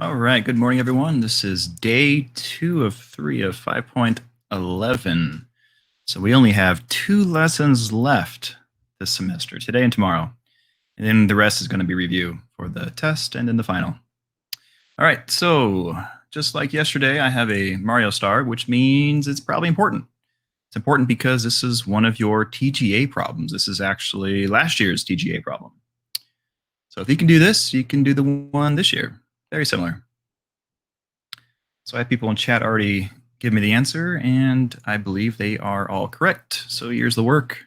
All right, good morning, everyone. This is day 2 of 3 of 5.11. So we only have 2 lessons left this semester, today and tomorrow. And then the rest is going to be review for the test and then the final. All right, so just like yesterday, I have a Mario star, which means it's probably important. It's important because this is one of your TGA problems. This is actually last year's TGA problem. So if you can do this, you can do the one this year. Very similar. So I have people in chat already give me the answer, and I believe they are all correct. So here's the work.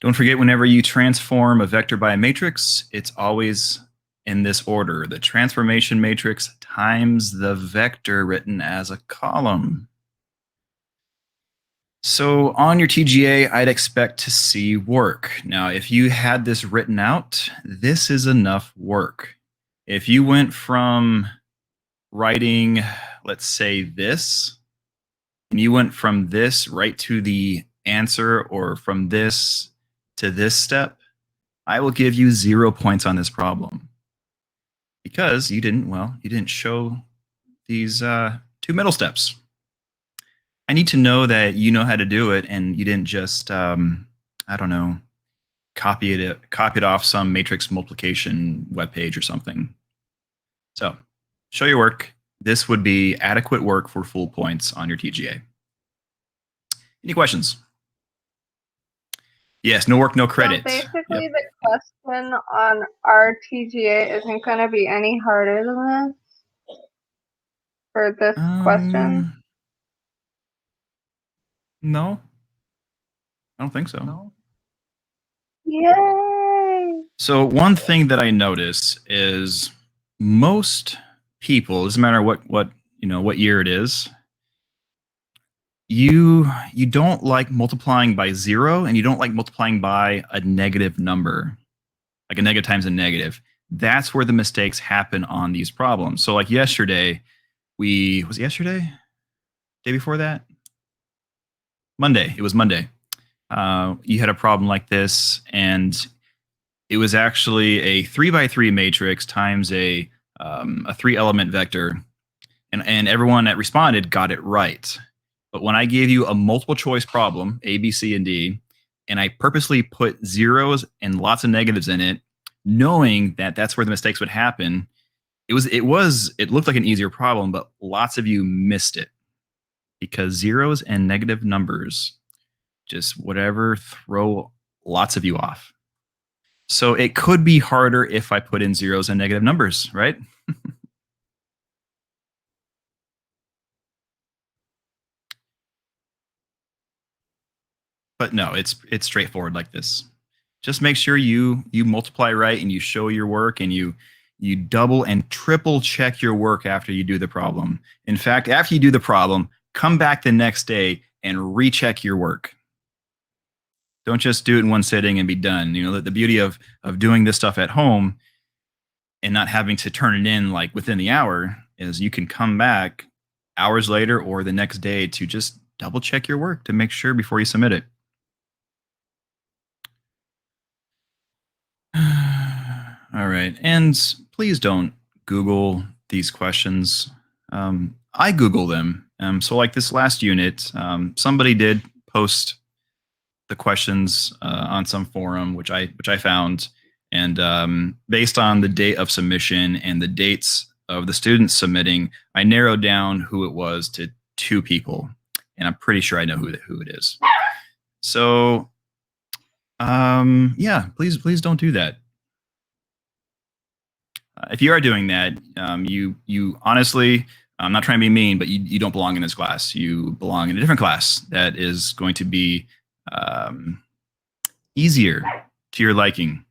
Don't forget, whenever you transform a vector by a matrix, it's always in this order: the transformation matrix times the vector written as a column. So on your TGA, I'd expect to see work. Now, if you had this written out, this is enough work. If you went from writing, let's say this, and you went from this right to the answer, or from this to this step, I will give you 0 points on this problem because you didn't show these 2 middle steps. I need to know that you know how to do it and you didn't just, I don't know, copy it off some matrix multiplication webpage or something. So show your work. This would be adequate work for full points on your TGA. Any questions? Yes, no work, no credit. So basically, the question on our TGA isn't going to be any harder than this for this question? No, I don't think so. No. Yay! So one thing that I notice is most people, doesn't matter what year it is, you don't like multiplying by 0, and you don't like multiplying by a negative number, like a negative times a negative. That's where the mistakes happen on these problems. So like yesterday, was it yesterday? Day before that? Monday. It was Monday. You had a problem like this, and it was actually a 3x3 matrix times a 3-element vector, and everyone that responded got it right. But when I gave you a multiple choice problem, A, B, C, and D, and I purposely put zeros and lots of negatives in it, knowing that that's where the mistakes would happen, it looked like an easier problem, but lots of you missed it because zeros and negative numbers, just whatever, throw lots of you off. So it could be harder if I put in zeros and negative numbers, right? But no, it's straightforward like this. Just make sure you multiply right and you show your work, and you double and triple check your work after you do the problem. In fact, after you do the problem, come back the next day and recheck your work. Don't just do it in one sitting and be done. You know, the beauty of doing this stuff at home and not having to turn it in like within the hour is you can come back hours later or the next day to just double check your work to make sure before you submit it. All right. And please don't Google these questions. I Google them. So like this last unit, somebody did post the questions on some forum, which I found. And based on the date of submission and the dates of the students submitting, I narrowed down who it was to 2 people. And I'm pretty sure I know who it is. So yeah, please don't do that. If you are doing that, you honestly, I'm not trying to be mean, but you don't belong in this class. You belong in a different class that is going to be easier to your liking.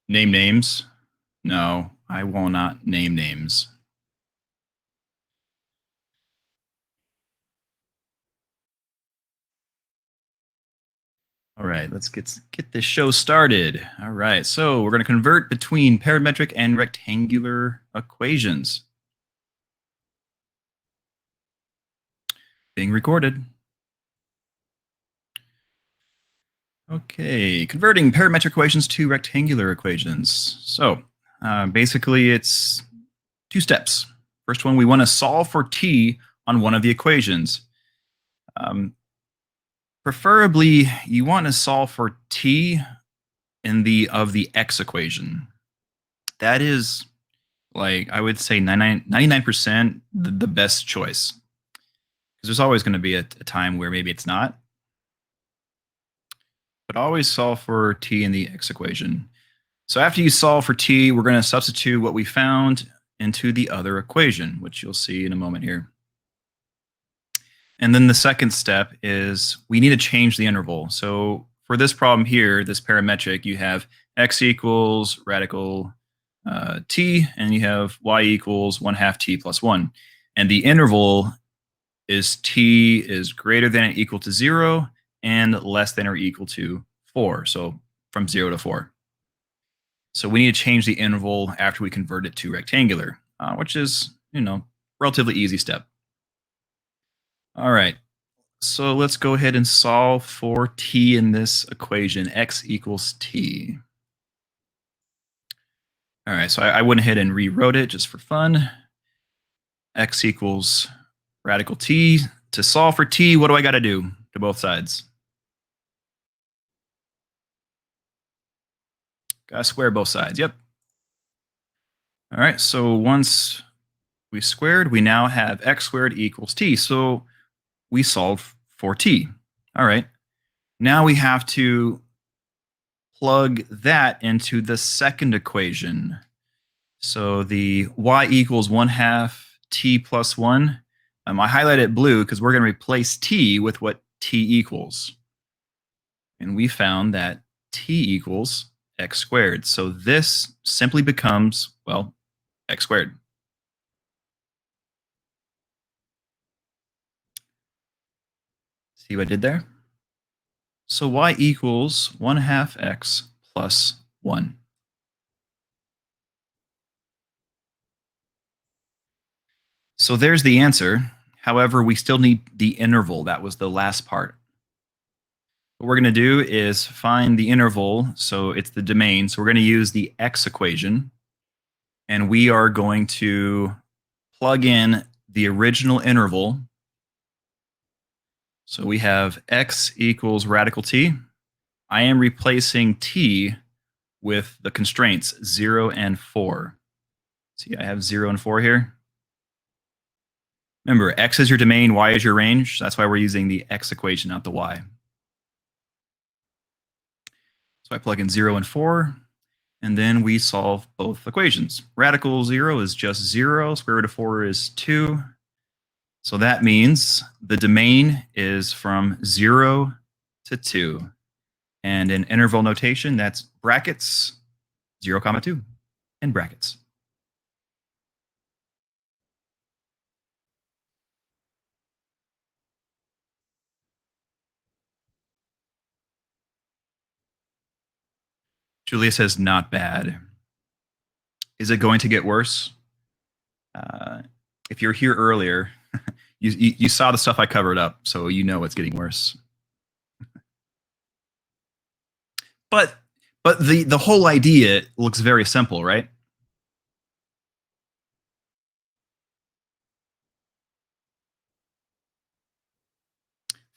Name names? No, I will not name names. All right, let's get this show started. All right, so we're going to convert between parametric and rectangular equations. Being recorded. Okay, converting parametric equations to rectangular equations. So basically it's two steps. First one, we want to solve for t on one of the equations. Preferably, you want to solve for t in the x equation. That is, like, I would say 99% the best choice. Because there's always going to be a time where maybe it's not. But always solve for t in the x equation. So after you solve for t, we're going to substitute what we found into the other equation, which you'll see in a moment here. And then the second step is we need to change the interval. So for this problem here, this parametric, you have x equals radical t, and you have y equals 1/2 t plus 1. And the interval is t is greater than or equal to 0 and less than or equal to 4. So from 0 to 4. So we need to change the interval after we convert it to rectangular, which is, relatively easy step. All right. So let's go ahead and solve for t in this equation, x equals t. All right, so I went ahead and rewrote it just for fun. X equals radical t. To solve for t, what do I got to do to both sides? Got to square both sides, yep. All right, so once we squared, we now have x squared equals t. So we solve for t. All right, now we have to plug that into the second equation. So the y equals 1/2 t plus 1. I highlighted blue because we're going to replace t with what t equals. And we found that t equals x squared. So this simply becomes, well, x squared. See what I did there? So y equals 1/2 x plus 1. So there's the answer. However, we still need the interval. That was the last part. What we're going to do is find the interval. So it's the domain. So we're going to use the x equation. And we are going to plug in the original interval. So we have x equals radical t. I am replacing t with the constraints 0 and 4. See, I have 0 and 4 here. Remember, x is your domain, y is your range. That's why we're using the x equation, not the y. So I plug in 0 and 4, and then we solve both equations. Radical 0 is just 0. Square root of 4 is 2. So that means the domain is from 0 to 2. And in interval notation, that's brackets 0, 2 and brackets. Julia says, not bad. Is it going to get worse? If you're here earlier, you saw the stuff I covered up, so you know it's getting worse. But the whole idea looks very simple, right?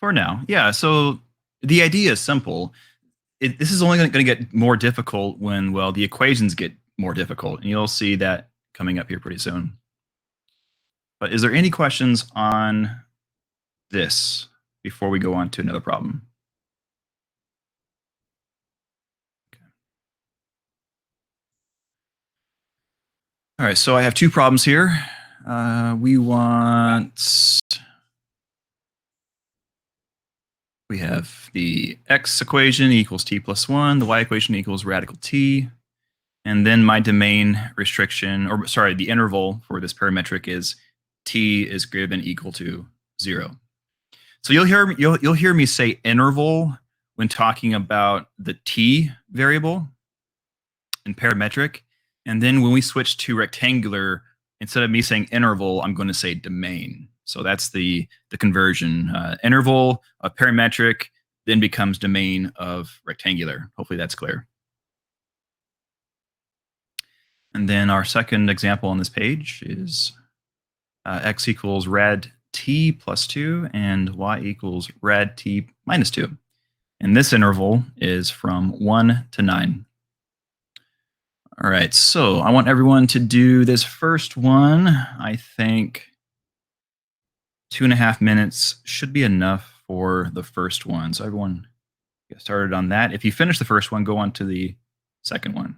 For now, yeah. So the idea is simple. This is only going to get more difficult when, well, the equations get more difficult, and you'll see that coming up here pretty soon. But is there any questions on this before we go on to another problem? Okay. All right, so I have two problems here. We have the x equation equals t plus 1, the y equation equals radical t, and then my domain restriction, or sorry, the interval for this parametric is t is greater than or equal to 0. So you'll hear me say interval when talking about the t variable in parametric, and then when we switch to rectangular, instead of me saying interval, I'm going to say domain. So that's the conversion. Interval of parametric then becomes domain of rectangular. Hopefully that's clear. And then our second example on this page is x equals rad t plus 2 and y equals rad t minus 2. And this interval is from 1 to 9. All right, so I want everyone to do this first one. I think 2.5 minutes should be enough for the first one. So everyone get started on that. If you finish the first one, go on to the second one.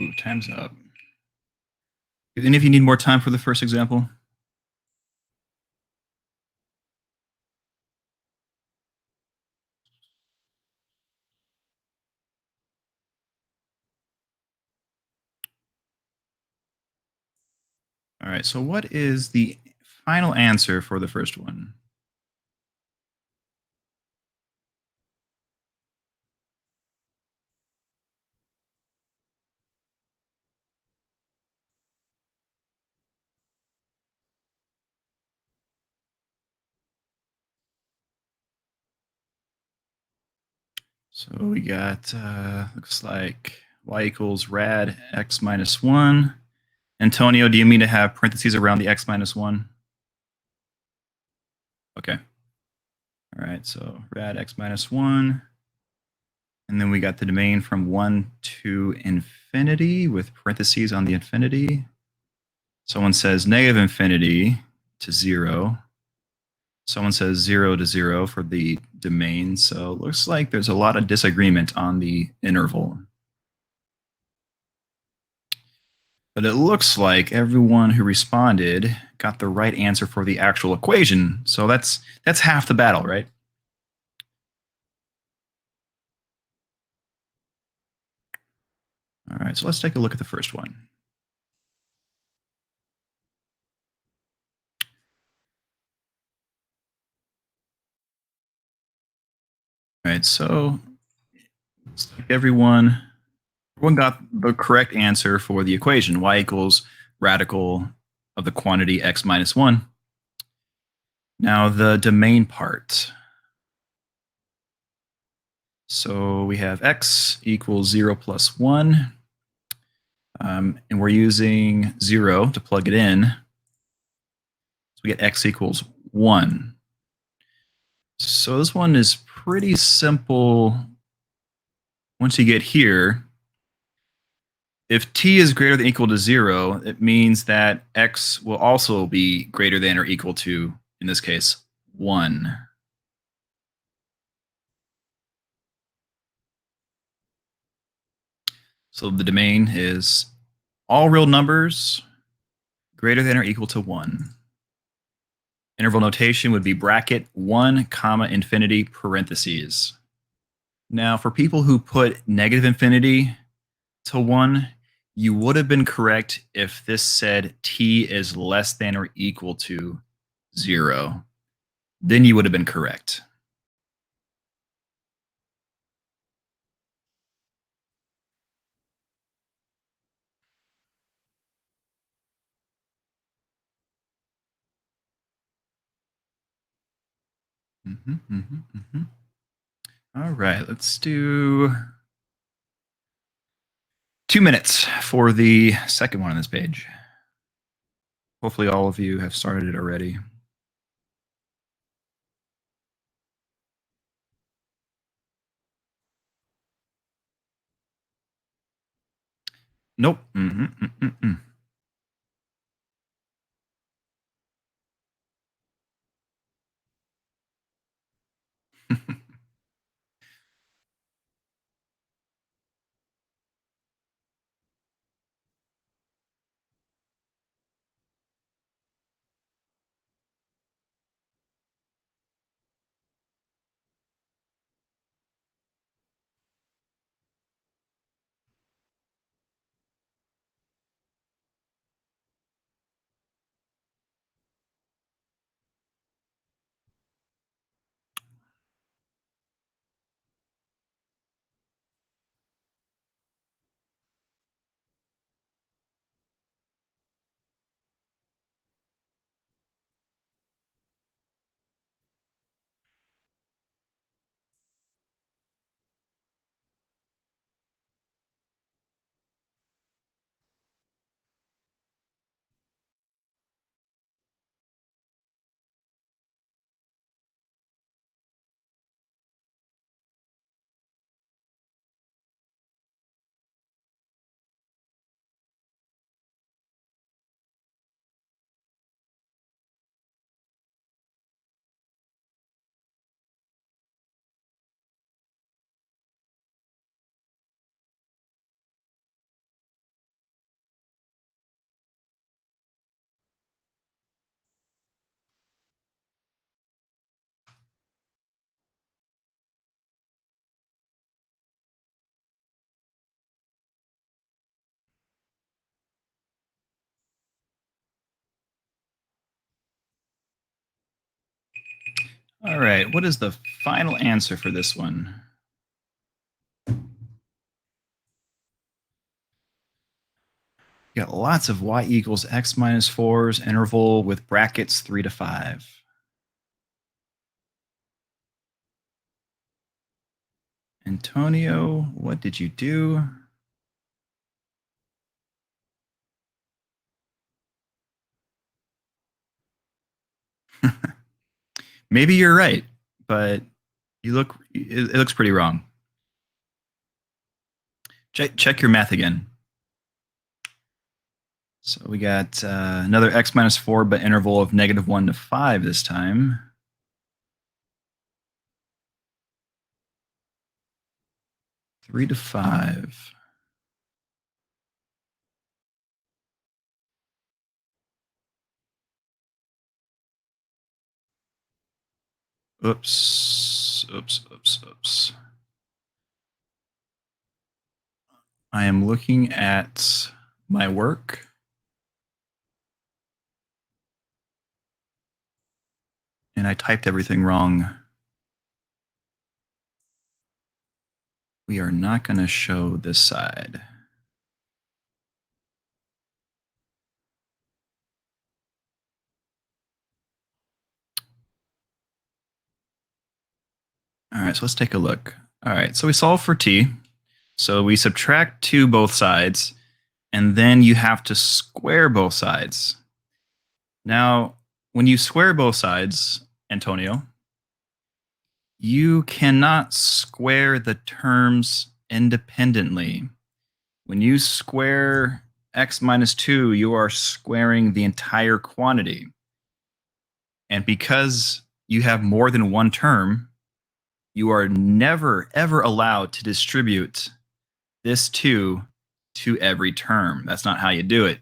Ooh, time's up. Do any of you need more time for the first example? All right, so what is the final answer for the first one? So we got, looks like y equals rad x minus 1. Antonio, do you mean to have parentheses around the x minus 1? Okay. All right, so rad x minus 1. And then we got the domain from 1 to infinity with parentheses on the infinity. Someone says negative infinity to 0. Someone says 0 to 0 for the domain. So it looks like there's a lot of disagreement on the interval. But it looks like everyone who responded got the right answer for the actual equation. So that's half the battle, right? All right, so let's take a look at the first one. All right, so looks like everyone got the correct answer for the equation. Y equals radical of the quantity x minus 1. Now the domain part. So we have x equals 0 plus 1. And we're using 0 to plug it in. So we get x equals 1. So this one is pretty simple once you get here. If t is greater than or equal to 0, it means that x will also be greater than or equal to, in this case, 1. So the domain is all real numbers greater than or equal to 1. Interval notation would be bracket 1 comma infinity parentheses. Now, for people who put negative infinity to 1, you would have been correct if this said t is less than or equal to 0. Then you would have been correct. All right, let's do 2 minutes for the second one on this page. Hopefully all of you have started it already. Nope. All right, what is the final answer for this one? You got lots of y equals x minus 4's interval with brackets 3 to 5. Antonio, what did you do? Maybe you're right, but it looks pretty wrong. Check your math again. So we got another x minus 4, but interval of negative 1 to 5 this time. Three to 5. Oops. I am looking at my work. And I typed everything wrong. We are not going to show this side. right, so let's take a look. All right, so we solve for t. So we subtract 2 both sides, and then you have to square both sides. Now, when you square both sides, Antonio, you cannot square the terms independently. When you square x minus 2, you are squaring the entire quantity. And because you have more than one term, you are never, ever allowed to distribute this 2 to every term. That's not how you do it.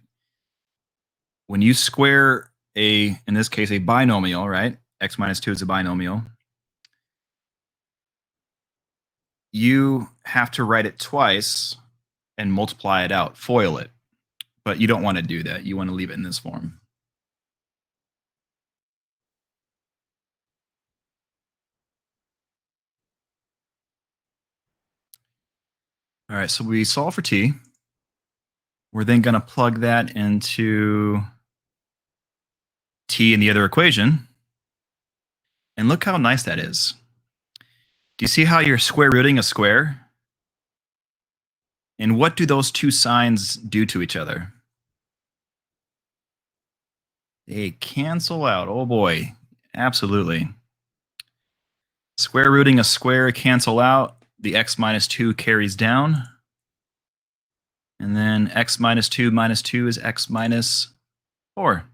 When you square in this case, a binomial, right? X minus 2 is a binomial. You have to write it twice and multiply it out, FOIL it. But you don't want to do that. You want to leave it in this form. All right, so we solve for t. We're then going to plug that into t in the other equation. And look how nice that is. Do you see how you're square rooting a square? And what do those two signs do to each other? They cancel out. Oh boy, absolutely. Square rooting a square, cancel out. The x minus 2 carries down. And then x minus 2 is x minus 4.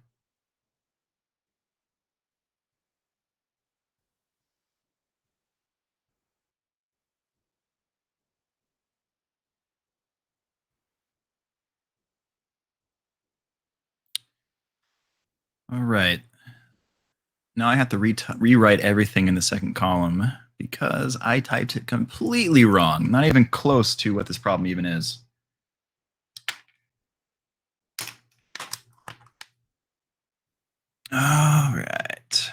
All right. Now I have to rewrite everything in the second column because I typed it completely wrong, not even close to what this problem even is. All right.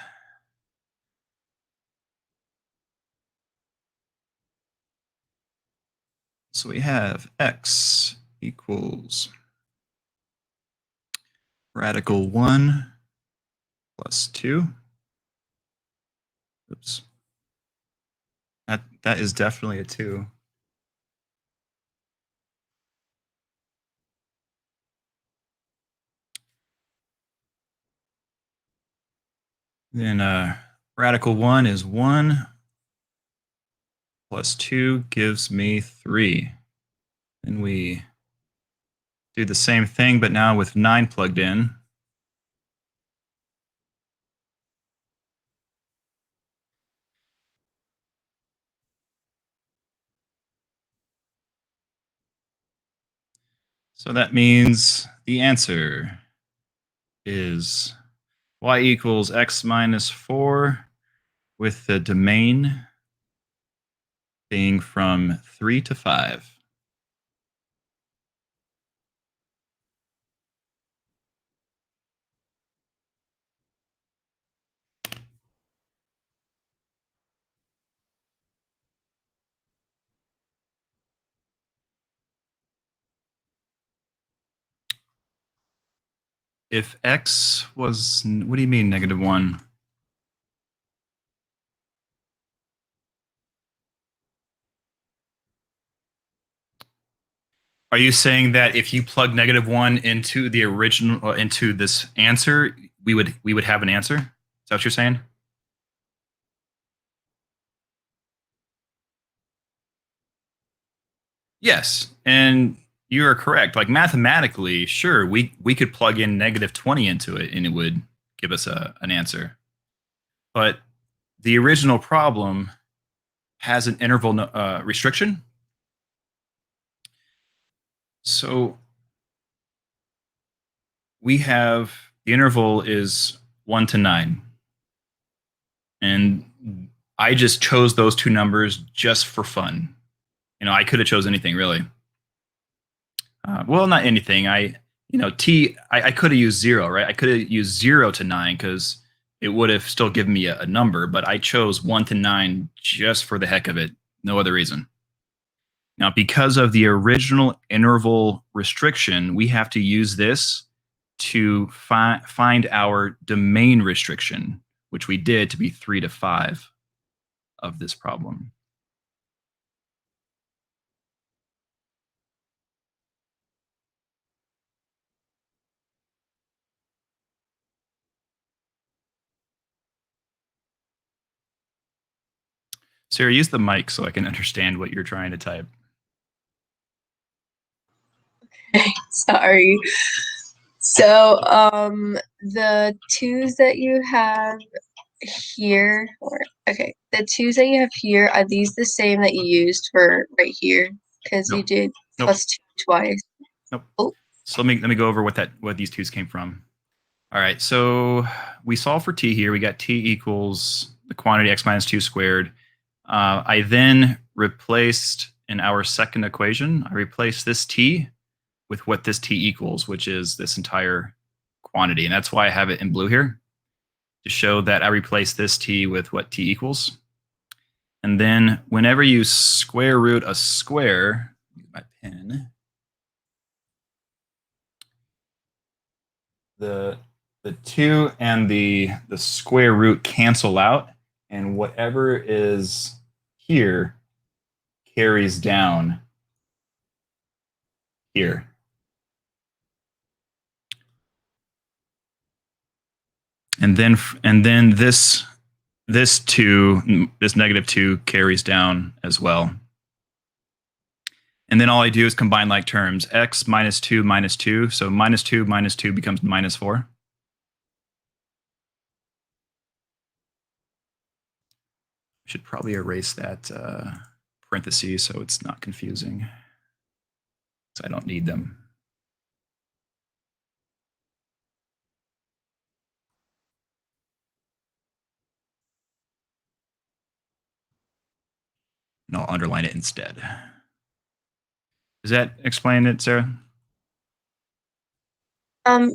So we have x equals radical 1 plus 2. Oops. That is definitely a 2. Then radical 1 is 1 plus 2 gives me 3. And we do the same thing, but now with 9 plugged in. So that means the answer is y equals x minus 4 with the domain being from 3 to 5. If x was, what do you mean negative 1? Are you saying that if you plug negative 1 into the original into this answer, we would have an answer? Is that what you're saying? Yes, and you are correct. Like mathematically, sure, we could plug in negative 20 into it and it would give us an answer. But the original problem has an interval restriction. So we have the interval is 1 to 9. And I just chose those two numbers just for fun. You know, I could have chose anything really. Well, not anything. I could have used 0, right? I could have used 0 to 9 because it would have still given me a number, but I chose 1 to 9 just for the heck of it. No other reason. Now, because of the original interval restriction, we have to use this to find our domain restriction, which we did to be 3 to 5. of this problem. Sarah, use the mic so I can understand what you're trying to type. Sorry. So the twos that you have here, the twos that you have here, are these the same that you used for right here? Because you did plus 2 twice. Nope. Oh. So let me go over what these twos came from. All right, so we solve for t here. We got t equals the quantity x minus 2 squared. I then replaced in our second equation, I replaced this t with what this t equals, which is this entire quantity. And that's why I have it in blue here, to show that I replace this t with what t equals. And then whenever you square root a square, use my pen, the 2 and the square root cancel out, and whatever is here carries down here. And then this 2, this negative 2 carries down as well. And then all I do is combine like terms. X minus 2 minus 2. So minus 2 becomes minus 4. I should probably erase that parentheses so it's not confusing, because I don't need them. And I'll underline it instead. Does that explain it, Sarah?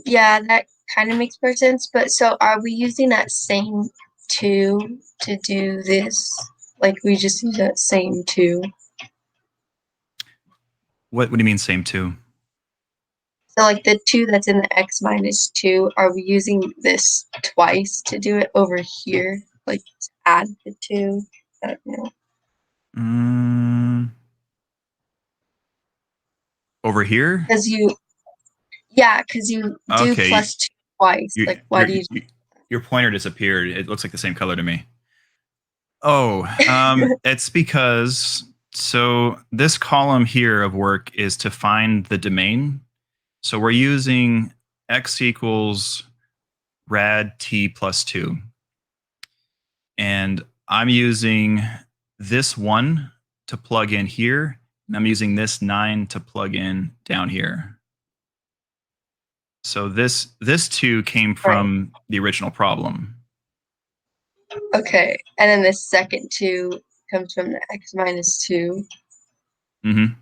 Yeah, that kind of makes more sense. But so are we using that same 2 to do this? Like we just use that same 2? What do you mean same 2? So like the 2 that's in the x minus 2, are we using this twice to do it over here? Like to add the 2? I don't know. Over here? Because you do plus 2 twice. Like why do you? Your pointer disappeared. It looks like the same color to me. Oh, it's because, so this column here of work is to find the domain. So we're using x equals rad t plus 2. And I'm using this 1 to plug in here, and I'm using this 9 to plug in down here. So this 2 came from the original problem. Okay, and then the second 2 comes from the x minus 2. Mm-hmm.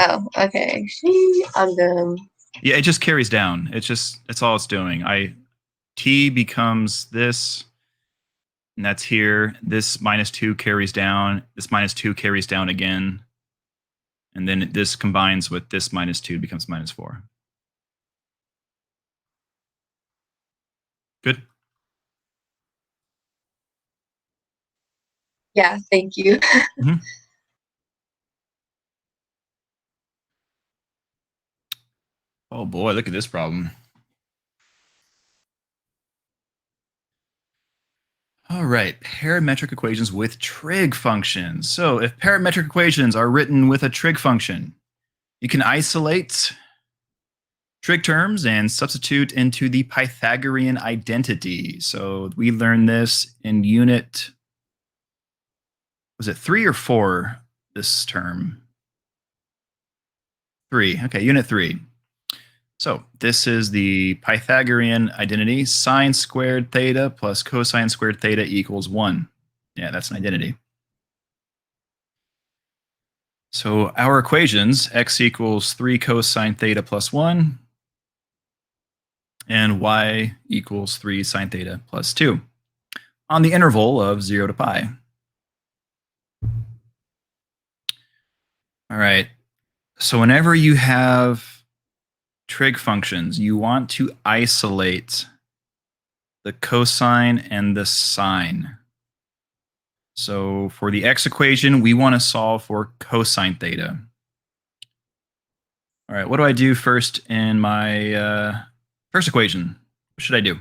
Oh, okay. I'm dumb. Yeah, it just carries down. That's all it's doing. T becomes this, and that's here. This minus 2 carries down. This minus 2 carries down again. And then this combines with this minus 2 becomes minus 4. Good? Yeah, thank you. Mm-hmm. Oh boy, look at this problem. All right, parametric equations with trig functions. So if parametric equations are written with a trig function, you can isolate trig terms and substitute into the Pythagorean identity. So we learned this in unit, was it 3 or 4 this term? 3. Okay, unit 3. So this is the Pythagorean identity. Sine squared theta plus cosine squared theta equals 1. Yeah, that's an identity. So our equations, x equals 3 cosine theta plus 1, and y equals 3 sine theta plus 2, on the interval of 0 to pi. All right. So whenever you have trig functions, you want to isolate the cosine and the sine. So for the x equation, we want to solve for cosine theta. All right, what do I do first in my first equation? What should I do?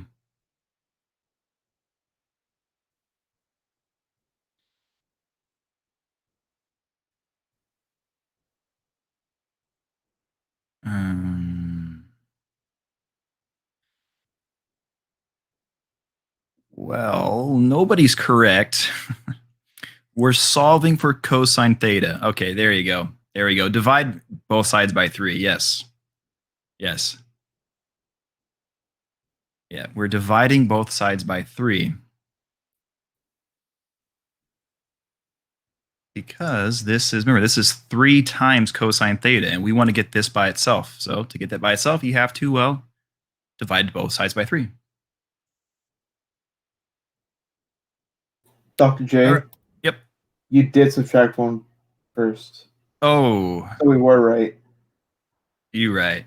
Well, nobody's correct. We're solving for cosine theta. Okay, there you go. There we go. Divide both sides by 3. Yes. Yes. Yeah, we're dividing both sides by 3. Because this is, remember, this is 3 times cosine theta, and we want to get this by itself. So to get that by itself, you have to, well, divide both sides by 3. Dr. J, All right. Yep. you did subtract 1 first. Oh, So we were right. you're right.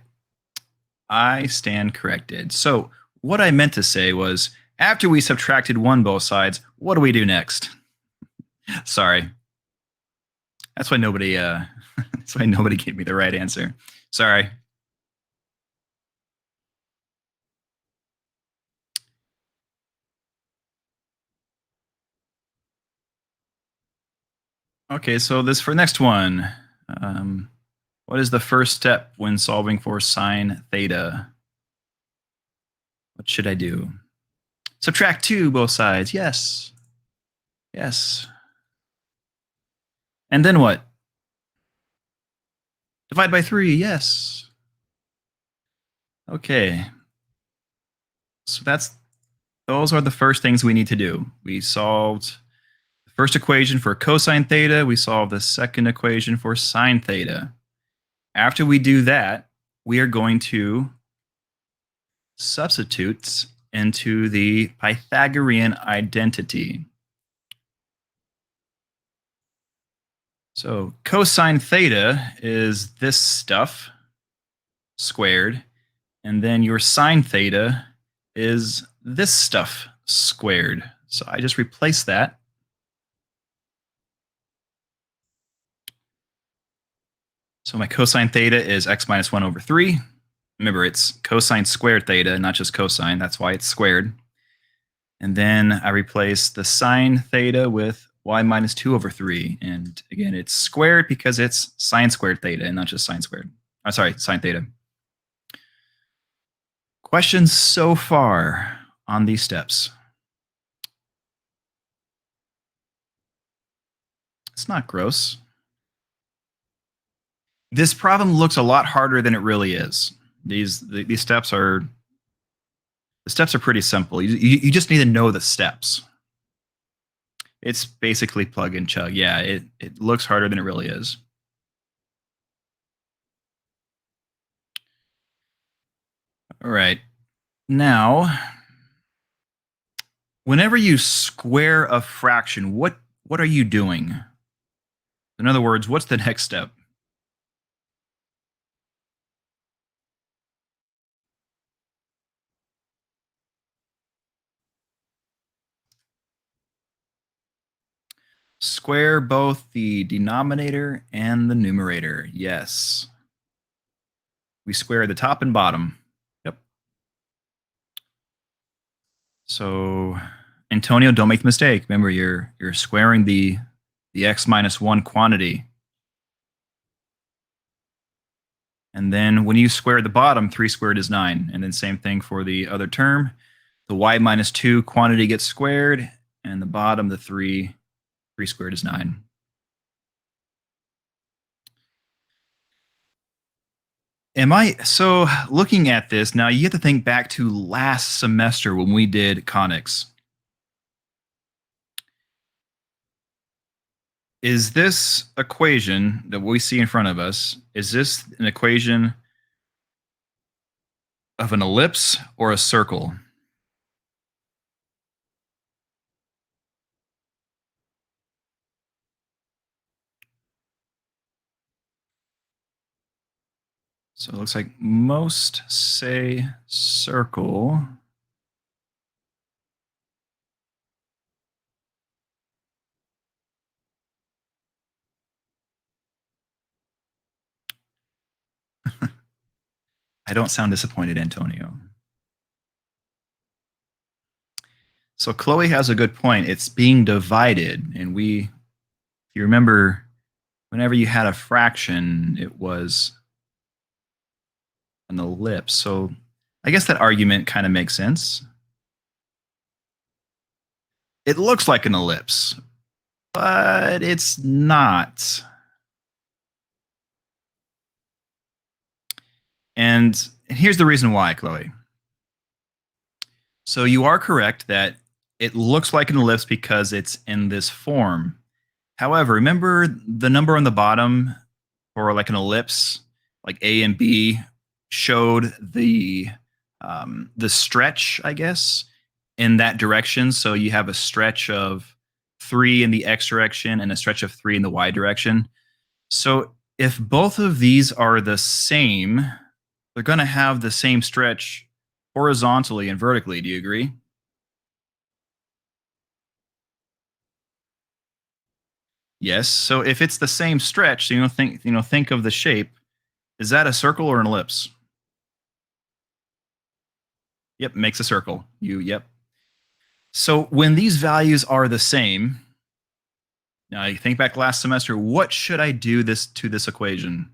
I stand corrected. So what I meant to say was, after we subtracted 1 both sides, what do we do next? Sorry. That's why nobody that's why nobody gave me the right answer. Sorry. Okay, so this for next one. What is the first step when solving for sine theta? What should I do? Subtract 2 both sides. Yes. Yes. And then what? Divide by 3. Yes. Okay. So those are the first things we need to do. We solved the first equation for cosine theta. We solved the second equation for sine theta. After we do that, we are going to substitute into the Pythagorean identity. So cosine theta is this stuff squared, and then your sine theta is this stuff squared. So I just replace that. So my cosine theta is x minus 1 over 3. Remember, it's cosine squared theta, not just cosine. That's why it's squared. And then I replace the sine theta with y minus 2 over 3. And again, it's squared because it's sine squared theta and not just sine squared. I'm sorry, sine theta. Questions so far on these steps? It's not gross. This problem looks a lot harder than it really is. These steps are pretty simple. You just need to know the steps. It's basically plug and chug. Yeah, it looks harder than it really is. All right. Now, whenever you square a fraction, what are you doing? In other words, what's the next step? Square both the denominator and the numerator. Yes. We square the top and bottom. Yep. So, Antonio, don't make the mistake. Remember, you're squaring the x minus 1 quantity. And then when you square the bottom, 3 squared is 9. And then same thing for the other term. The y minus 2 quantity gets squared, and the bottom, the 3 squared is 9. So looking at this, now you have to think back to last semester when we did conics. Is this equation that we see in front of us, is this an equation of an ellipse or a circle? So it looks like most say circle. I don't sound disappointed, Antonio. So Chloe has a good point. It's being divided, and if you remember, whenever you had a fraction, it was an ellipse. So I guess that argument kind of makes sense. It looks like an ellipse, but it's not. And here's the reason why, Chloe. So you are correct that it looks like an ellipse because it's in this form. However, remember the number on the bottom for like an ellipse, like A and B, showed the stretch, I guess, in that direction. So you have a stretch of 3 in the x direction and a stretch of 3 in the y direction. So if both of these are the same, they're going to have the same stretch horizontally and vertically. Do you agree? Yes. So if it's the same stretch, so think of the shape. Is that a circle or an ellipse? Yep, makes a circle. Yep. So when these values are the same, now you think back last semester, what should I do to this equation?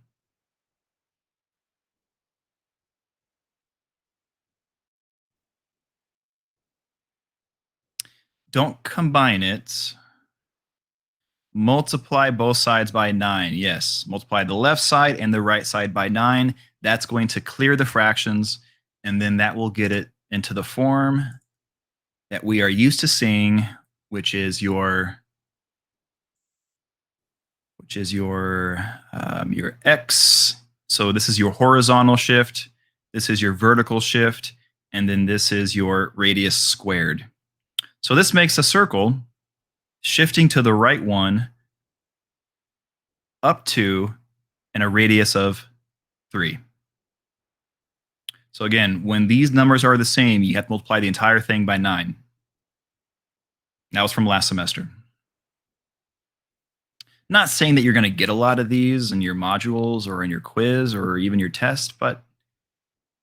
Don't combine it. Multiply both sides by 9. Yes, multiply the left side and the right side by 9. That's going to clear the fractions, and then that will get it into the form that we are used to seeing, which is your x. So this is your horizontal shift, this is your vertical shift, and then this is your radius squared. So this makes a circle shifting to the right one up to and a radius of 3. So again, when these numbers are the same, you have to multiply the entire thing by 9. That was from last semester. Not saying that you're going to get a lot of these in your modules or in your quiz or even your test, but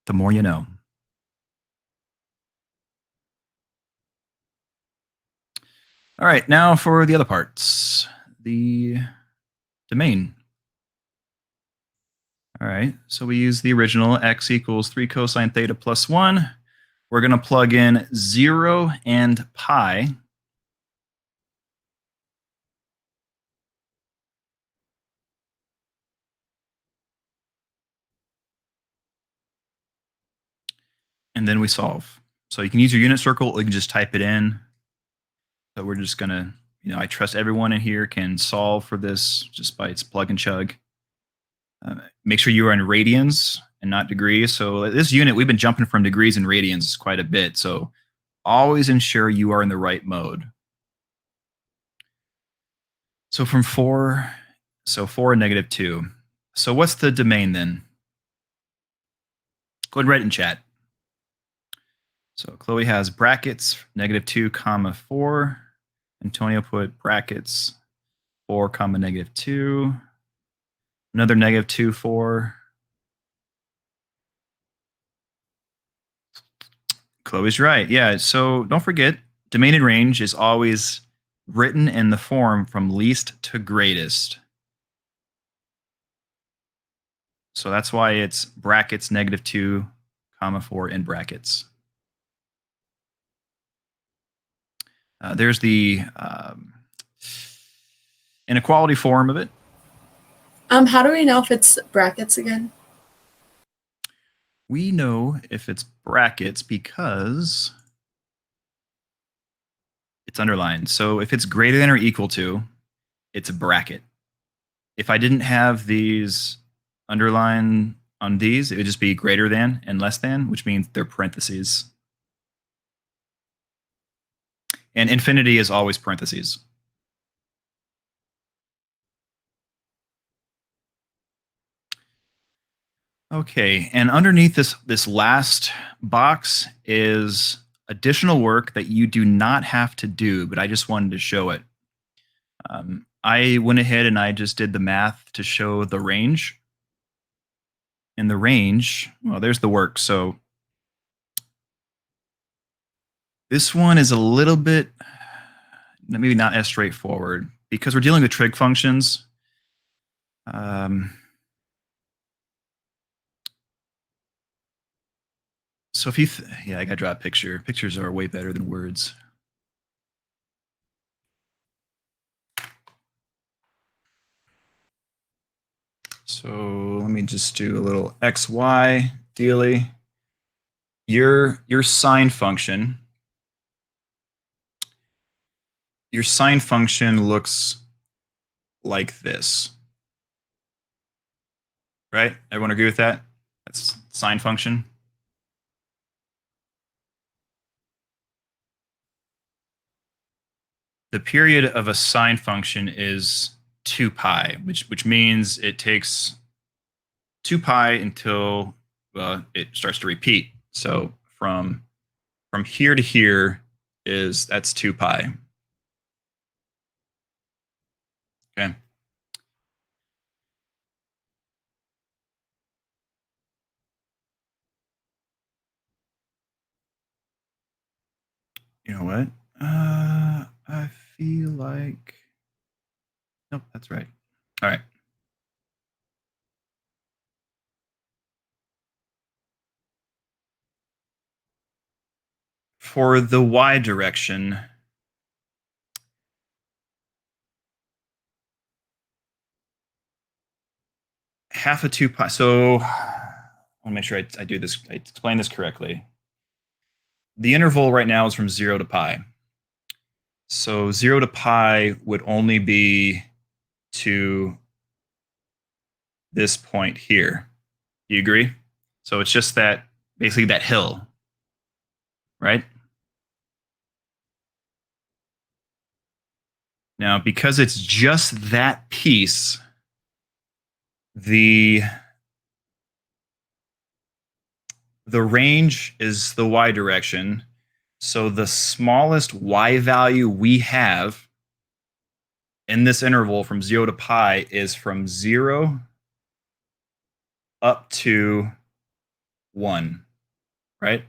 the more you know. All right, now for the other parts, the domain. All right, so we use the original x equals 3 cosine theta plus 1. We're going to plug in 0 and pi. And then we solve. So you can use your unit circle, or you can just type it in. So we're just going to, I trust everyone in here can solve for this just by its plug and chug. Make sure you are in radians and not degrees. So this unit, we've been jumping from degrees and radians quite a bit. So always ensure you are in the right mode. So from 4 and negative 2. So what's the domain then? Go ahead and write it in chat. So Chloe has brackets, negative 2, comma 4. Antonio put brackets, 4, comma negative 2. Another negative 2, 4. Chloe's right. Yeah, so don't forget, domain and range is always written in the form from least to greatest. So that's why it's brackets, negative 2, comma 4 in brackets. There's the inequality form of it. How do we know if it's brackets again? We know if it's brackets because it's underlined. So if it's greater than or equal to, it's a bracket. If I didn't have these underline on these, it would just be greater than and less than, which means they're parentheses. And infinity is always parentheses. Okay, and underneath this last box is additional work that you do not have to do, but I just wanted to show it. I went ahead and I just did the math to show the range. And the range, well, there's the work. So this one is a little bit, maybe not as straightforward because we're dealing with trig functions. So if you, yeah, I gotta draw a picture. Pictures are way better than words. So let me just do a little XY dealy. Your sine function looks like this. Right? Everyone agree with that? That's sine function. The period of a sine function is 2 pi, which means it takes 2 pi until it starts to repeat. So from here to here that's 2 pi. Okay. You know what? I feel like, nope, that's right. All right. For the y direction, half of 2 pi. So I want to make sure I do this, I explain this correctly. The interval right now is from 0 to pi. So 0 to pi would only be to this point here. Do you agree? So it's just that, basically that hill, right? Now, because it's just that piece, the range is the y direction. So the smallest y value we have in this interval from 0 to pi is from 0 up to 1, right?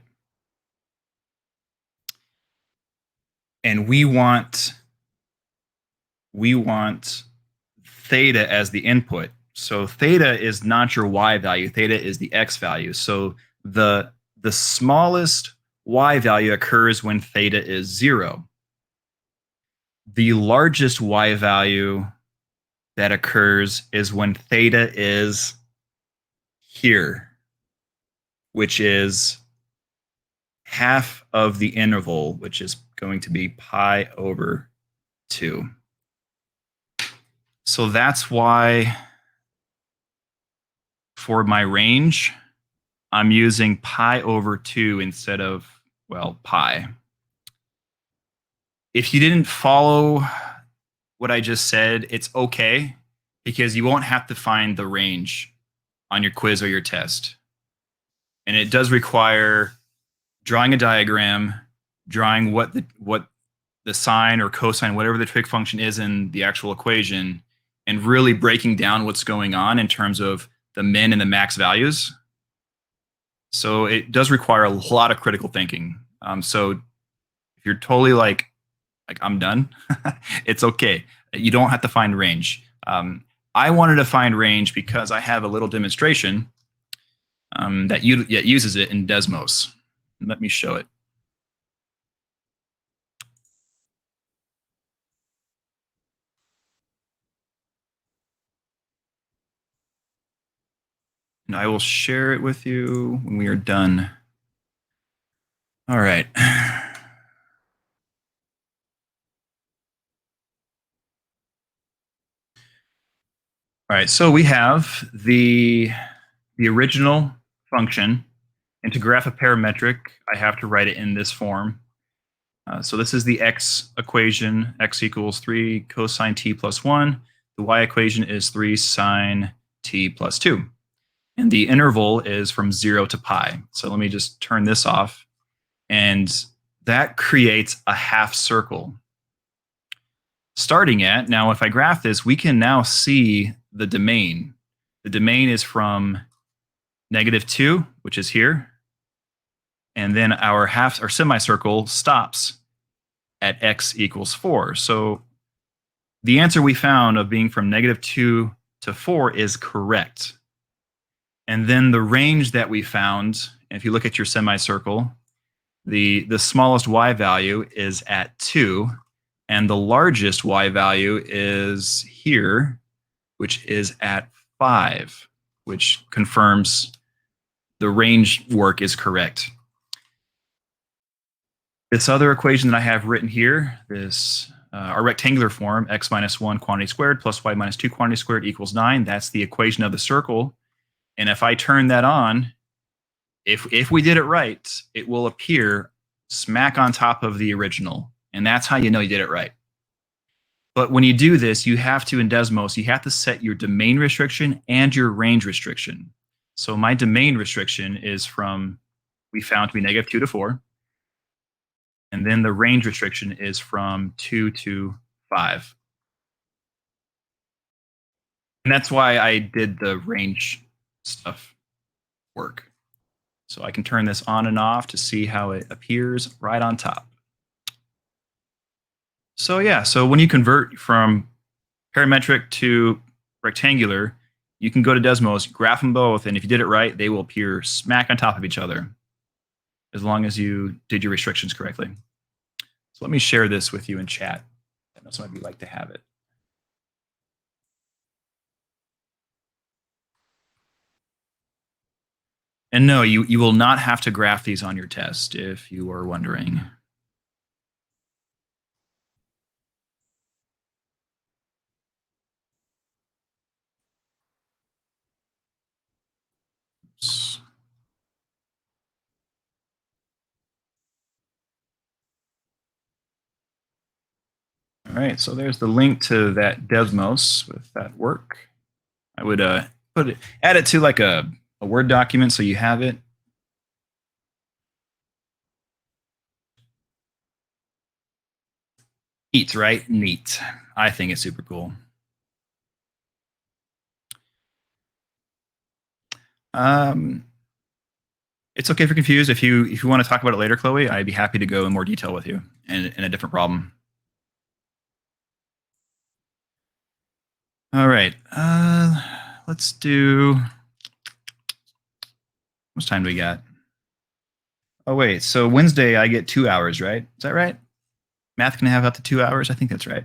And we want theta as the input. So theta is not your y value. Theta is the x value. So the smallest y value occurs when theta is 0. The largest y value that occurs is when theta is here, which is half of the interval, which is going to be pi over 2. So that's why for my range, I'm using pi over 2 instead of, well, pi. If you didn't follow what I just said, it's okay because you won't have to find the range on your quiz or your test. And it does require drawing a diagram, drawing what the sine or cosine, whatever the trig function is in the actual equation, and really breaking down what's going on in terms of the min and the max values. So it does require a lot of critical thinking. So if you're totally like I'm done, it's okay. You don't have to find range. I wanted to find range because I have a little demonstration that uses it in Desmos. Let me show it. And I will share it with you when we are done. All right. All right, so we have the original function, and to graph a parametric, I have to write it in this form. So this is the x equation, x equals 3 cosine t plus 1. The y equation is 3 sine t plus 2. And the interval is from 0 to pi. So let me just turn this off. And that creates a half circle. Starting at, now if I graph this, we can now see the domain. The domain is from -2, which is here. And then our semicircle stops at x equals 4. So the answer we found of being from -2 to 4 is correct. And then the range that we found, if you look at your semicircle, the smallest y value is at 2, and the largest y value is here, which is at 5, which confirms the range work is correct. This other equation that I have written here, our rectangular form, x minus 1 quantity squared plus y minus 2 quantity squared equals 9. That's the equation of the circle. And if I turn that on, if we did it right, it will appear smack on top of the original. And that's how you know you did it right. But when you do this, you have to, in Desmos, you have to set your domain restriction and your range restriction. So my domain restriction is from, we found to be -2 to 4. And then the range restriction is from 2 to 5. And that's why I did the range stuff work. So I can turn this on and off to see how it appears right on top. So yeah, so when you convert from parametric to rectangular, you can go to Desmos, graph them both, and if you did it right, they will appear smack on top of each other, as long as you did your restrictions correctly. So let me share this with you in chat. I know some of you like to have it. And no, you will not have to graph these on your test, if you are wondering. Oops. All right, so there's the link to that Desmos with that work. I would add it to like a Word document so you have it. Neat, right? Neat. I think it's super cool. It's okay if you're confused. If you want to talk about it later, Chloe, I'd be happy to go in more detail with you in a different problem. All right, let's do. How much time do we got? Oh wait, so Wednesday I get 2 hours, right? Is that right? Math can have up to 2 hours. I think that's right.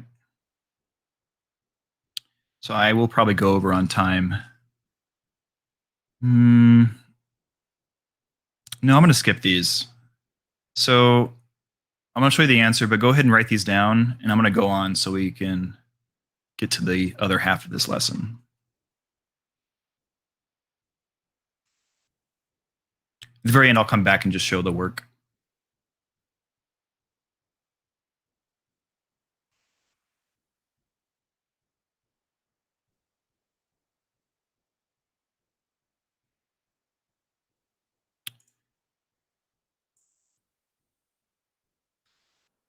So I will probably go over on time. No, I'm going to skip these. So I'm going to show you the answer, but go ahead and write these down, and I'm going to go on so we can get to the other half of this lesson. At the very end, I'll come back and just show the work.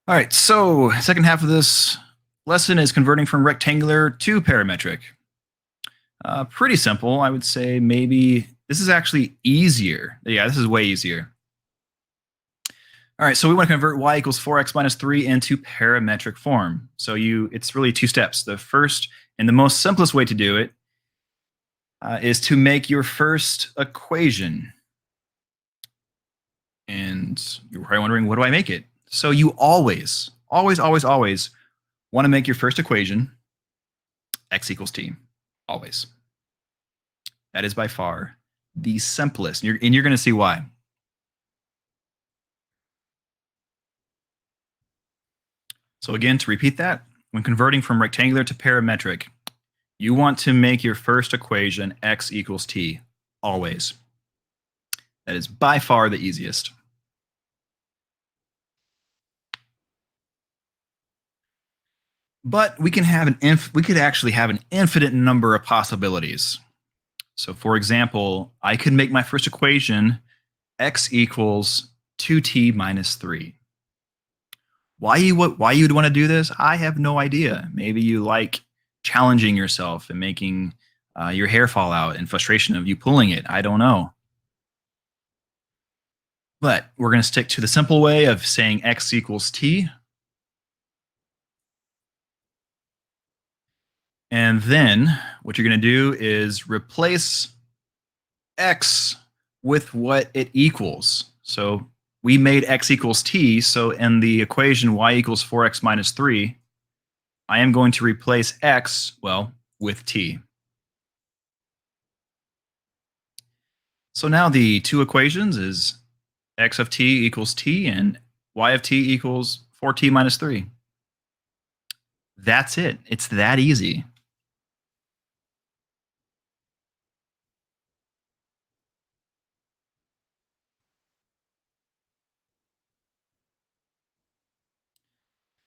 All right, so second half of this lesson is converting from rectangular to parametric. Pretty simple, I would say. Maybe this is actually easier. Yeah, this is way easier. All right, so we want to convert y equals 4x minus 3 into parametric form. So it's really 2 steps. The first and the most simplest way to do it is to make your first equation. And you're probably wondering, what do I make it? So you always want to make your first equation x equals t. Always. That is by far the simplest, and you're going to see why. So again, to repeat that, when converting from rectangular to parametric, you want to make your first equation x equals t. Always. That is by far the easiest. But we could actually have an infinite number of possibilities. So for example, I could make my first equation x equals 2t minus 3. Why you'd want to do this? I have no idea. Maybe you like challenging yourself and making your hair fall out and frustration of you pulling it. I don't know. But we're going to stick to the simple way of saying x equals t. And then what you're going to do is replace x with what it equals. So we made x equals t. So in the equation y equals 4x minus 3, I am going to replace x, well, with t. So now the two equations is x of t equals t and y of t equals 4t minus 3. That's it. It's that easy.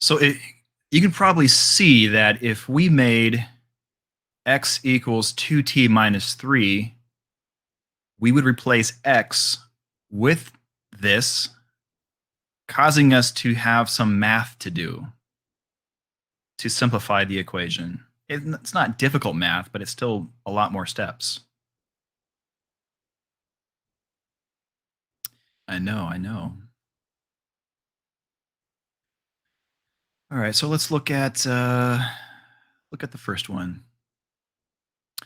So you can probably see that if we made x equals 2t minus 3, we would replace x with this, causing us to have some math to do to simplify the equation. It's not difficult math, but it's still a lot more steps. I know. All right, so let's look at the first one.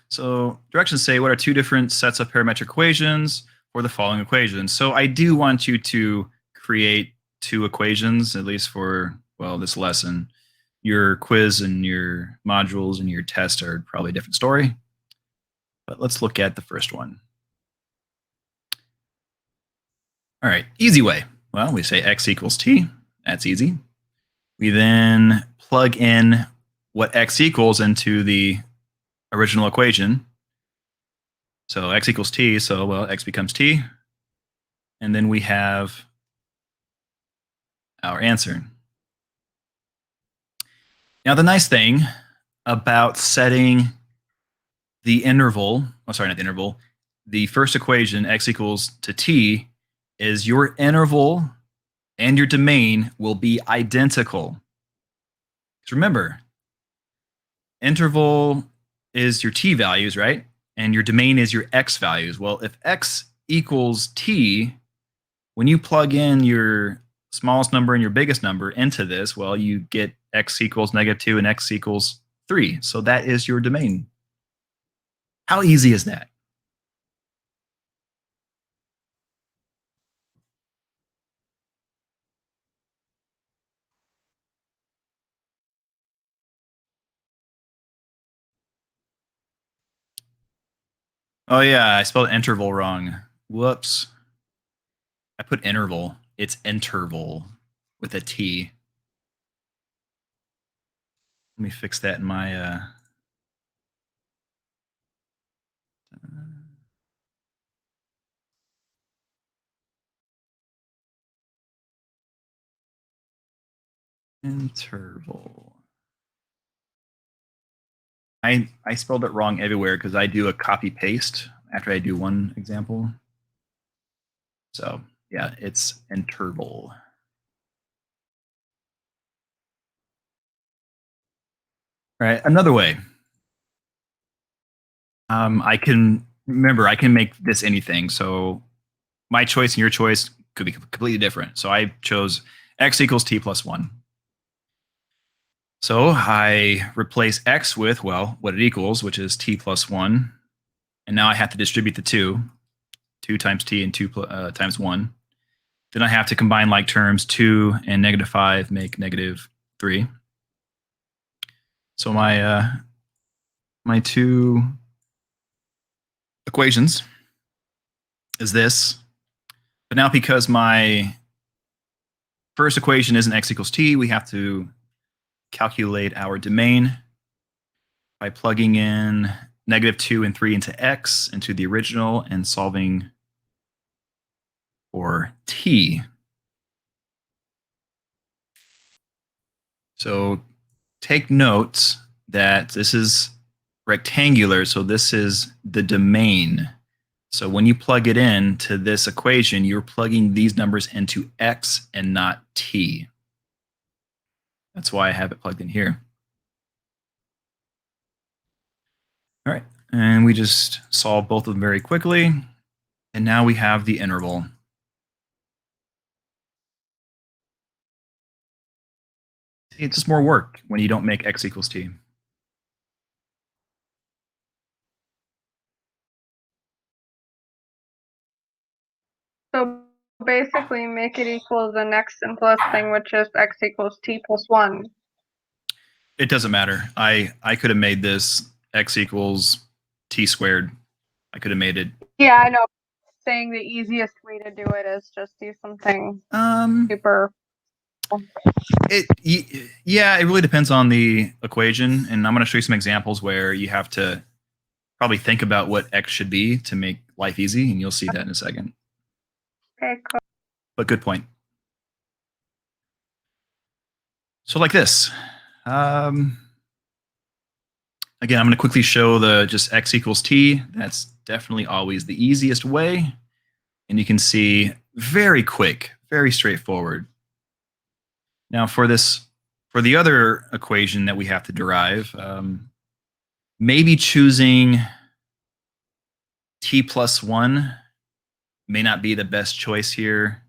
So directions say, what are two different sets of parametric equations for the following equations? So I do want you to create two equations, at least for, well, this lesson. Your quiz and your modules and your test are probably a different story. But let's look at the first one. All right, easy way. Well, we say x equals t. That's easy. We then plug in what x equals into the original equation. So x equals t, so, well, x becomes t. And then we have our answer. Now, the nice thing about setting the interval, not the interval, the first equation, x equals to t, is your interval and your domain will be identical. Because remember, interval is your t values, right? And your domain is your x values. Well, if x equals t, when you plug in your smallest number and your biggest number into this, well, you get x equals -2 and x equals 3. So that is your domain. How easy is that? Oh yeah, I spelled interval wrong. Whoops. I put interval. It's interval with a T. Let me fix that in my interval. I spelled it wrong everywhere because I do a copy paste after I do one example. So yeah, it's interval. All right, another way. I can make this anything. So my choice and your choice could be completely different. So I chose x equals t plus 1. So I replace x with, well, what it equals, which is t plus 1. And now I have to distribute the 2. 2 times t and 2 times 1. Then I have to combine like terms. 2 and -5 make -3. So my two equations is this. But now because my first equation isn't x equals t, we have to calculate our domain by plugging in -2 and 3 into x into the original and solving for t. So take note that this is rectangular, so this is the domain. So when you plug it in to this equation, you're plugging these numbers into x and not t. That's why I have it plugged in here. All right, and we just solve both of them very quickly. And now we have the interval. It's just more work when you don't make x equals t. So basically make it equal the next simplest thing, which is x equals t plus 1. It doesn't matter. I could have made this x equals t squared. I could have made it. Yeah, I know. Saying the easiest way to do it is just do something super. Yeah, it really depends on the equation, and I'm going to show you some examples where you have to probably think about what x should be to make life easy, and you'll see that in a second. Okay, cool. But good point. So like this. Again, I'm going to quickly show the just x equals t. That's definitely always the easiest way. And you can see very quick, very straightforward. Now for the other equation that we have to derive, maybe choosing t plus 1 may not be the best choice here.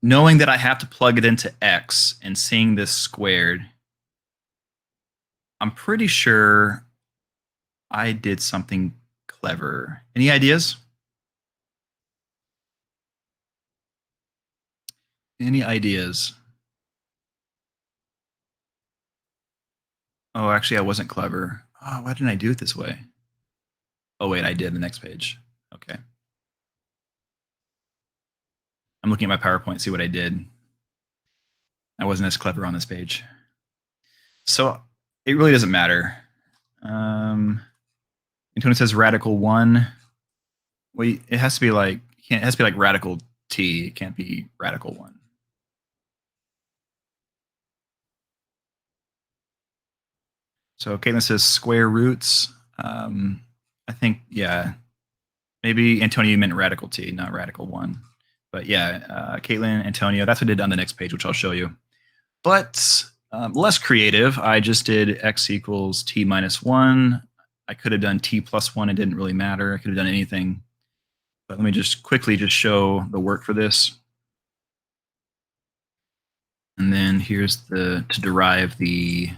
Knowing that I have to plug it into x and seeing this squared, I'm pretty sure I did something clever. Any ideas? Any ideas? Oh, actually, I wasn't clever. Oh, why didn't I do it this way? Oh, wait, I did the next page. Okay. I'm looking at my PowerPoint, see what I did. I wasn't as clever on this page. So it really doesn't matter. Antonio says radical 1. Well, it has to be like it has to be like radical t. It can't be radical 1. So Caitlin says square roots. I think, yeah, maybe Antonio meant radical t, not radical 1. But yeah, Caitlin, Antonio, that's what I did on the next page, which I'll show you. But less creative, I just did x equals t minus 1. I could have done t plus 1. It didn't really matter. I could have done anything. But let me just quickly just show the work for this. And then here's to derive the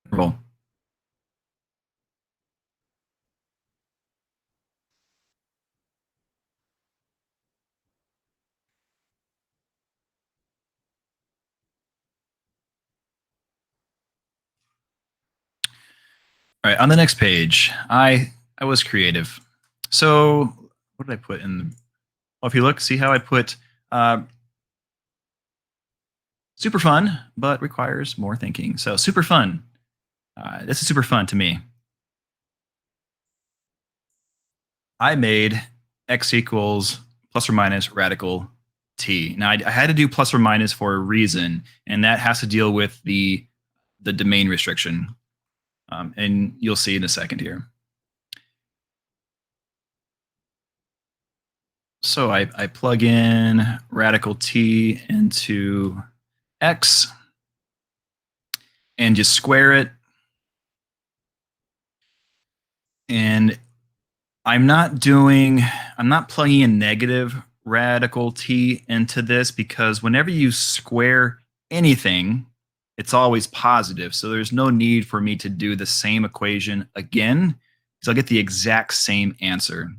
interval. All right, on the next page, I was creative. So what did I put in? Well, if you look, see how I put super fun, but requires more thinking. So super fun. This is super fun to me. I made x equals plus or minus radical t. Now I had to do plus or minus for a reason, and that has to deal with the domain restriction. And you'll see in a second here. So I plug in radical t into x and just square it. And I'm not plugging in negative radical t into this because whenever you square anything, it's always positive. So there's no need for me to do the same equation again because I'll get the exact same answer.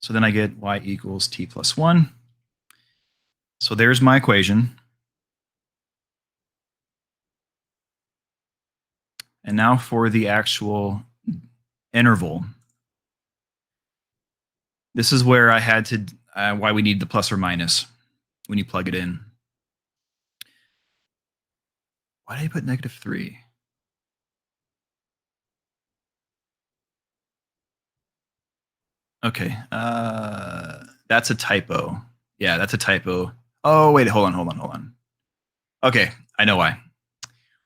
So then I get y equals t plus 1. So there's my equation. And now for the actual interval. This is where I had to, why we need the plus or minus when you plug it in. Why did I put -3? Okay, that's a typo. Yeah, that's a typo. Oh, wait, hold on. Okay, I know why.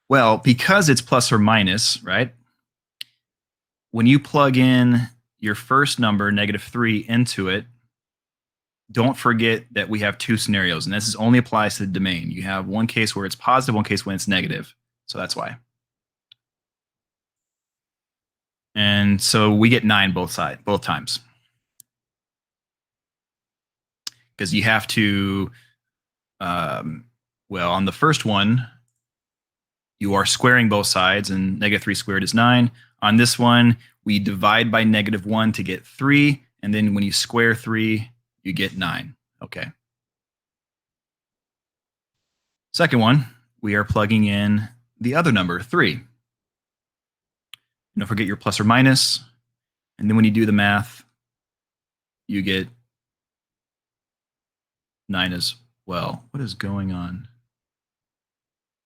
Well, because it's plus or minus, right? When you plug in your first number, -3, into it, don't forget that we have two scenarios, and this only applies to the domain. You have one case where it's positive, one case when it's negative. So that's why. And so we get 9 both times. Because you have to, well, on the first one, you are squaring both sides, and -3 squared is 9. On this one, we divide by -1 to get 3, and then when you square 3, you get 9. Okay. Second one, we are plugging in the other number, 3. Don't forget your plus or minus, and then when you do the math, you get 9 as well. What is going on?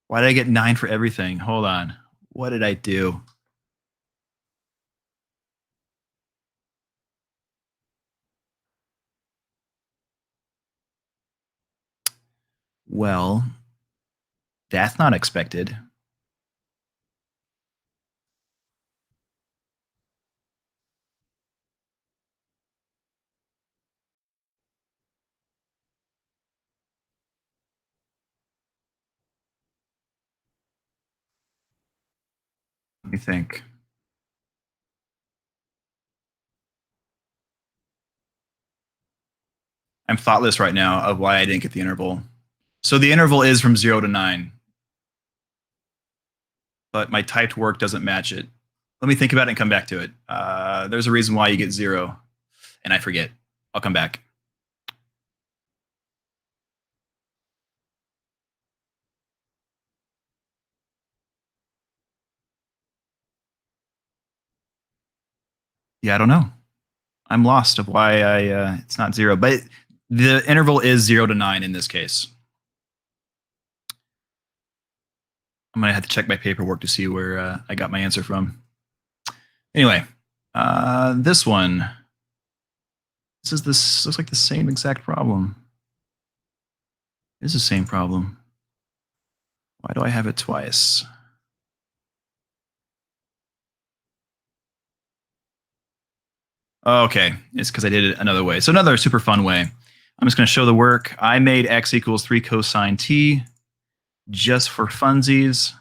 Why did I get 9 for everything? Hold on. What did I do? Well, that's not expected. Let me think. I'm thoughtless right now of why I didn't get the interval. So the interval is from 0 to 9. But my typed work doesn't match it. Let me think about it and come back to it. There's a reason why you get 0, and I forget. I'll come back. Yeah, I don't know. I'm lost of why it's not 0, but the interval is 0 to 9 in this case. I'm gonna have to check my paperwork to see where I got my answer from. Anyway, this one. This looks like the same exact problem. It is the same problem. Why do I have it twice? Okay, it's because I did it another way. So another super fun way. I'm just going to show the work. I made x equals 3 cosine t just for funsies.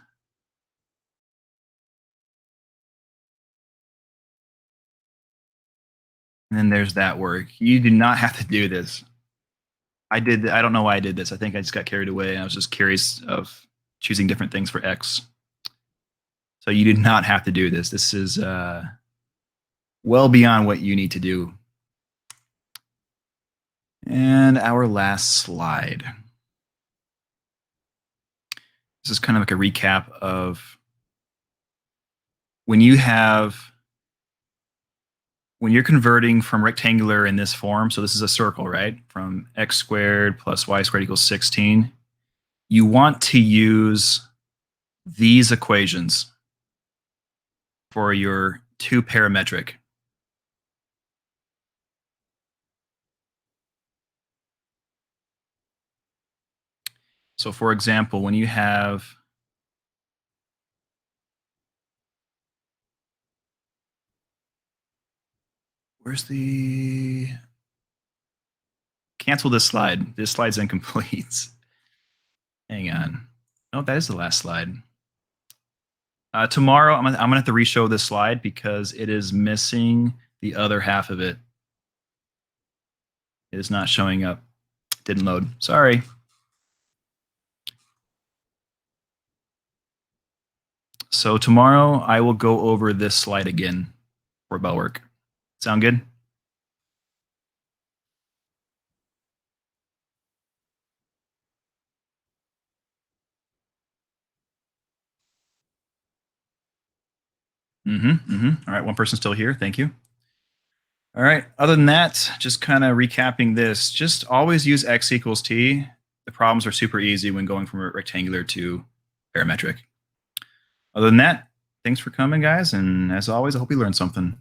And then there's that work. You do not have to do this. I don't know why I did this. I think I just got carried away. I was just curious of choosing different things for x. So you did not have to do this. This is well beyond what you need to do. And our last slide. This is kind of like a recap of when you're converting from rectangular in this form, so this is a circle, right? From x squared plus y squared equals 16. You want to use these equations for your 2 parametric. So for example, when you have where's the cancel this slide. This slide's incomplete. Hang on. No, that is the last slide. Tomorrow, I'm gonna have to re-show this slide because it is missing the other half of it. It is not showing up. Didn't load. Sorry. So tomorrow, I will go over this slide again for bell work. Sound good? All right, one person's still here. Thank you. All right, other than that, just kind of recapping this, just always use x equals t. The problems are super easy when going from a rectangular to parametric. Other than that, thanks for coming, guys. And as always, I hope you learned something.